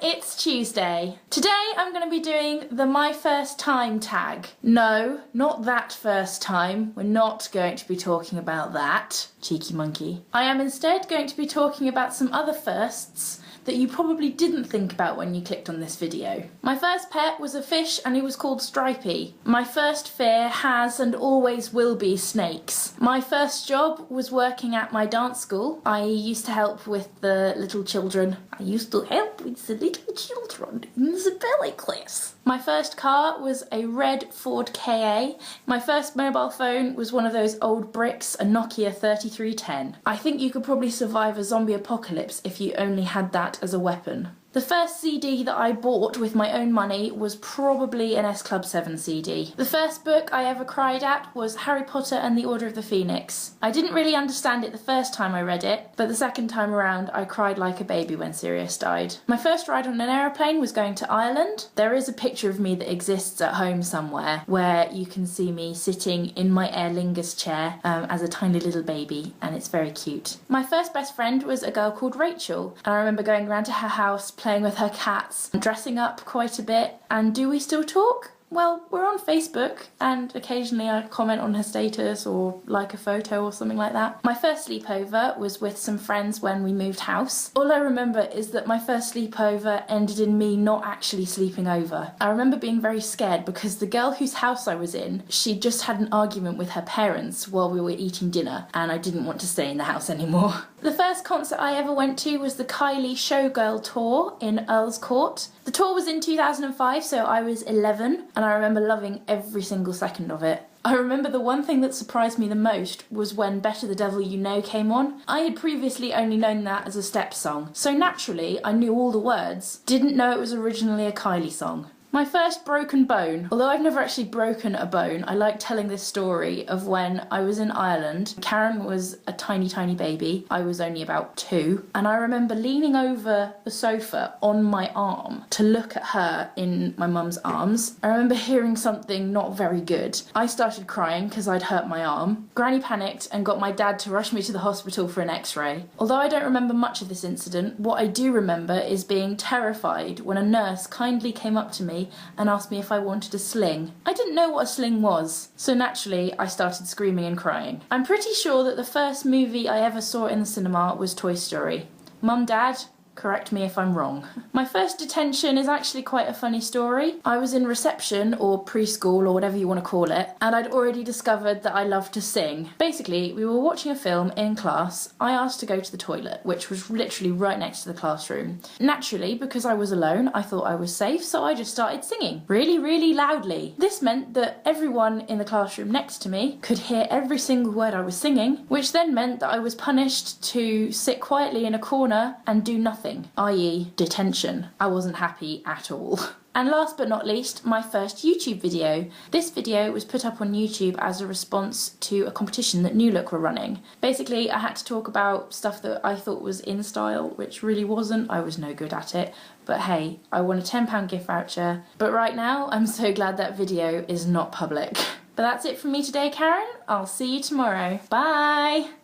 It's Tuesday. Today I'm going to be doing the My First Time tag. No, not that first time. We're not going to be talking about that. Cheeky monkey. I am instead going to be talking about some other firsts that you probably didn't think about when you clicked on this video. My first pet was a fish and he was called Stripey. My first fear has and always will be snakes. My first job was working at my dance school. I used to help with the little children. I used to help with the little children in the ballet class. My first car was a red Ford Ka. My first mobile phone was one of those old bricks, a Nokia 3310. I think you could probably survive a zombie apocalypse if you only had that as a weapon. The first CD that I bought with my own money was probably an S Club 7 CD. The first book I ever cried at was Harry Potter and the Order of the Phoenix. I didn't really understand it the first time I read it, but the second time around I cried like a baby when Sirius died. My first ride on an aeroplane was going to Ireland. There is a picture of me that exists at home somewhere where you can see me sitting in my Aer Lingus chair as a tiny little baby, and it's very cute. My first best friend was a girl called Rachel, and I remember going around to her house, playing with her cats, dressing up quite a bit. And do we still talk? Well, we're on Facebook and occasionally I comment on her status or like a photo or something like that. My first sleepover was with some friends when we moved house. All I remember is that my first sleepover ended in me not actually sleeping over. I remember being very scared because the girl whose house I was in, she just had an argument with her parents while we were eating dinner and I didn't want to stay in the house anymore. The first concert I ever went to was the Kylie Showgirl tour in Earl's Court. The tour was in 2005, so I was 11, and I remember loving every single second of it. I remember the one thing that surprised me the most was when Better the Devil You Know came on. I had previously only known that as a step song, so naturally I knew all the words. Didn't know it was originally a Kylie song. My first broken bone. Although I've never actually broken a bone, I like telling this story of when I was in Ireland. Karen was a tiny, tiny baby. I was only about 2. And I remember leaning over the sofa on my arm to look at her in my mum's arms. I remember hearing something not very good. I started crying because I'd hurt my arm. Granny panicked and got my dad to rush me to the hospital for an x-ray. Although I don't remember much of this incident, what I do remember is being terrified when a nurse kindly came up to me and asked me if I wanted a sling. I didn't know what a sling was, so naturally I started screaming and crying. I'm pretty sure that the first movie I ever saw in the cinema was Toy Story. Mum, Dad, correct me if I'm wrong. My first detention is actually quite a funny story. I was in reception or preschool or whatever you want to call it, and I'd already discovered that I love to sing. Basically, we were watching a film in class. I asked to go to the toilet, which was literally right next to the classroom. Naturally, because I was alone, I thought I was safe, so I just started singing really, really loudly. This meant that everyone in the classroom next to me could hear every single word I was singing, which then meant that I was punished to sit quietly in a corner and do nothing. I.e. detention. I wasn't happy at all. And last but not least, my first YouTube video. This video was put up on YouTube as a response to a competition that New Look were running. Basically, I had to talk about stuff that I thought was in style, which really wasn't. I was no good at it. But hey, I won a £10 gift voucher. But right now, I'm so glad that video is not public. But that's it from me today, Karen. I'll see you tomorrow. Bye!